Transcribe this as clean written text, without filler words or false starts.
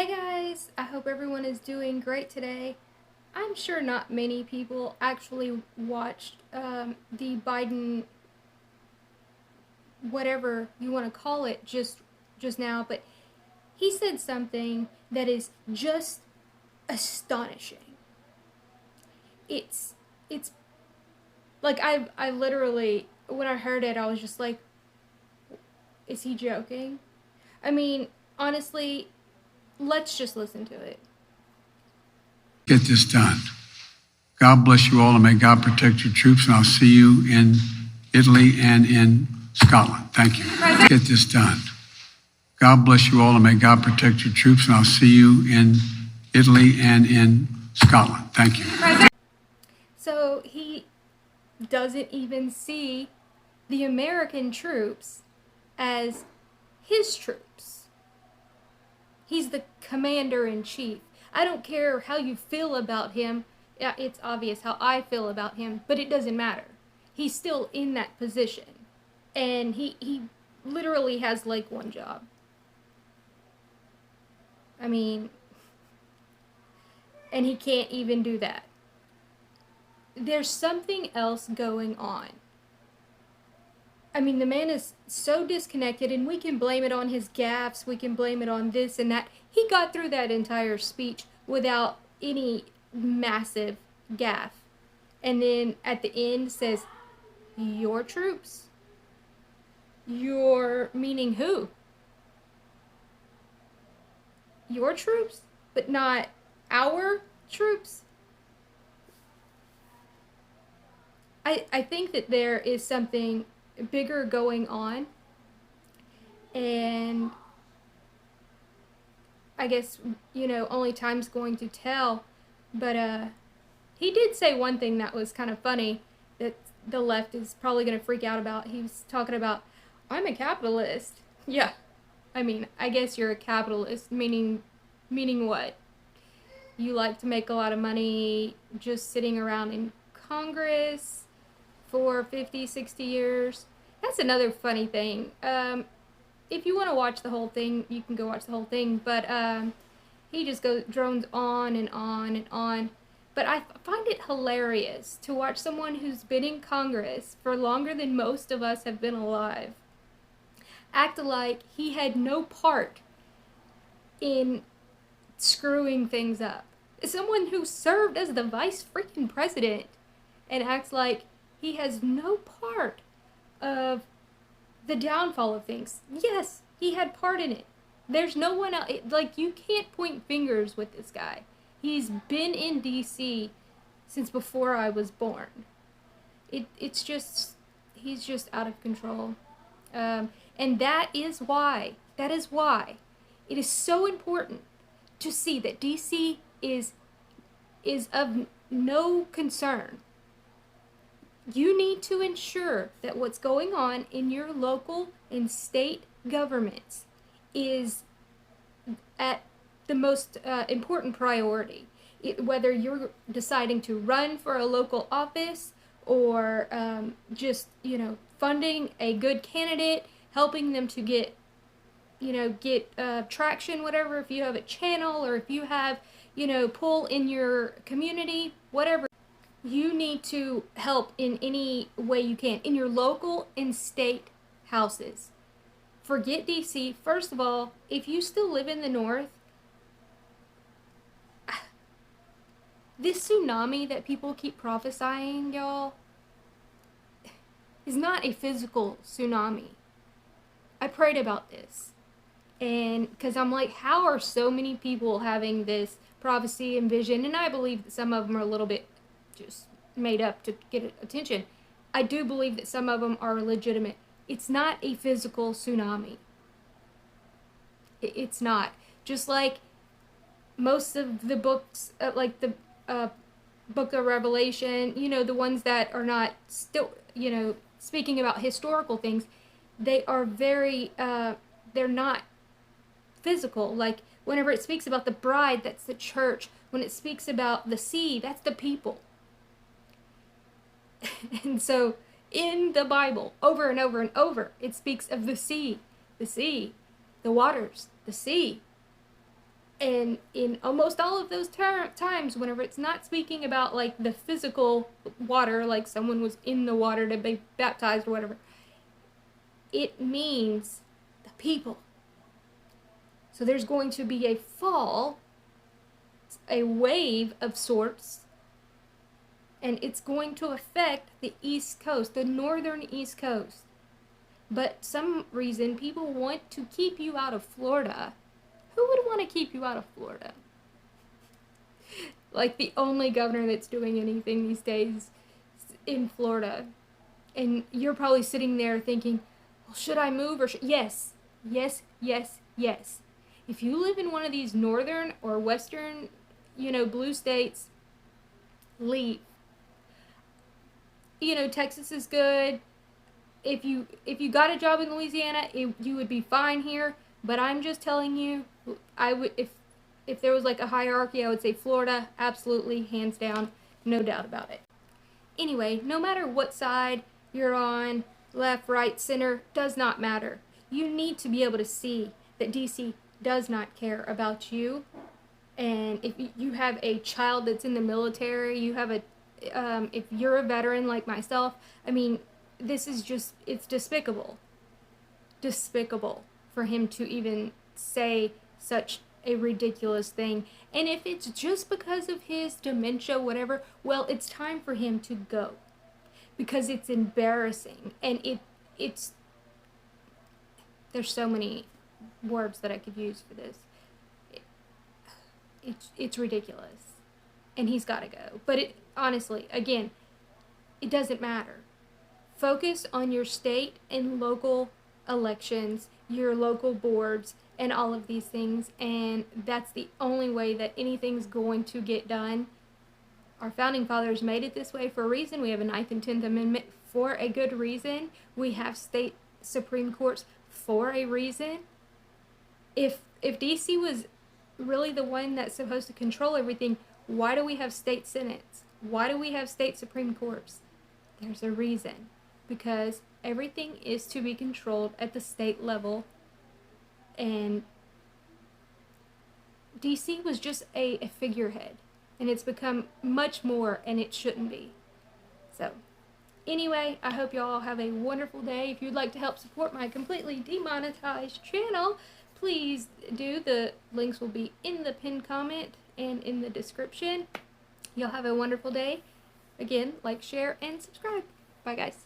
Hi guys, I hope everyone is doing great today. I'm sure not many people actually watched the Biden, whatever you want to call it, just now, but he said something that is just astonishing. It's like I literally, when I heard it, I was just like, is he joking? I mean, honestly, let's just listen to it. Get this done. God bless you all, and may God protect your troops, and I'll see you in Italy and in Scotland. Thank you. Get this done. God bless you all, and may God protect your troops, and I'll see you in Italy and in Scotland. Thank you. So he doesn't even see the American troops as his troops. He's the commander-in-chief. I don't care how you feel about him. Yeah, it's obvious how I feel about him, but it doesn't matter. He's still in that position. And he literally has like one job. I mean, and he can't even do that. There's something else going on. I mean, the man is so disconnected, and we can blame it on his gaffes, we can blame it on this and that. He got through that entire speech without any massive gaffe. And then at the end says, your troops? Your, meaning who? Your troops? But not our troops? I think that there is something bigger going on, and I guess, only time's going to tell, but he did say one thing that was kind of funny that the left is probably going to freak out about. He was talking about, I'm a capitalist. Yeah, I mean, I guess you're a capitalist, meaning what? You like to make a lot of money just sitting around in Congress for 50, 60 years. That's another funny thing. If you want to watch the whole thing, you can go watch the whole thing, but he just drones on and on and on. But I find it hilarious to watch someone who's been in Congress for longer than most of us have been alive act like he had no part in screwing things up. Someone who served as the vice freaking president and acts like he has no part of the downfall of things. Yes, he had part in it. There's no one else. Like, you can't point fingers with this guy. He's been in D.C. since before I was born. It's just, he's just out of control. And that is why it is so important to see that D.C. is of no concern. You need to ensure that what's going on in your local and state governments is at the most important priority. Whether you're deciding to run for a local office or just, funding a good candidate, helping them to get traction, whatever, if you have a channel or if you have, pull in your community, whatever. You need to help in any way you can in your local and state houses. Forget DC. First of all, if you still live in the north, this tsunami that people keep prophesying, y'all, is not a physical tsunami. I prayed about this, and because I'm like, how are so many people having this prophecy and vision? And I believe that some of them are a little bit just made up to get attention. I do believe that some of them are legitimate. It's not a physical tsunami. It's not. Just like most of the books, like the book of Revelation, the ones that are not still, speaking about historical things, they are very, they're not physical. Like, whenever it speaks about the bride, that's the church. When it speaks about the sea, that's the people. And so, in the Bible, over and over and over, it speaks of the sea, the waters, the sea. And in almost all of those times, whenever it's not speaking about like the physical water, like someone was in the water to be baptized or whatever, it means the people. So there's going to be a fall, a wave of sorts, and it's going to affect the East Coast, the northern East Coast. But some reason people want to keep you out of Florida. Who would want to keep you out of Florida? Like the only governor that's doing anything these days in Florida. And you're probably sitting there thinking, well, should I move or yes, yes, yes, yes. If you live in one of these northern or western, blue states, leave. Texas is good. If you got a job in Louisiana, you would be fine here. But I'm just telling you, I would if there was like a hierarchy, I would say Florida, absolutely, hands down, no doubt about it. Anyway, no matter what side you're on, left, right, center, does not matter. You need to be able to see that DC does not care about you. And if you have a child that's in the military, you have if you're a veteran like myself, I mean, this is just, it's despicable. Despicable for him to even say such a ridiculous thing. And if it's just because of his dementia, whatever, well, it's time for him to go. Because it's embarrassing. And there's so many words that I could use for this. It's ridiculous. And he's got to go. But honestly, again, it doesn't matter. Focus on your state and local elections, your local boards, and all of these things, and that's the only way that anything's going to get done. Our founding fathers made it this way for a reason. We have a 9th and 10th Amendment for a good reason. We have state Supreme Courts for a reason. If DC was really the one that's supposed to control everything, why do we have state senates? Why do we have state Supreme Courts? There's a reason. Because everything is to be controlled at the state level, and DC was just a figurehead, and it's become much more, and it shouldn't be. So anyway, I hope you all have a wonderful day. If you'd like to help support my completely demonetized channel, please do. The links will be in the pinned comment and in the description. Y'all have a wonderful day. Again, like, share, and subscribe. Bye, guys.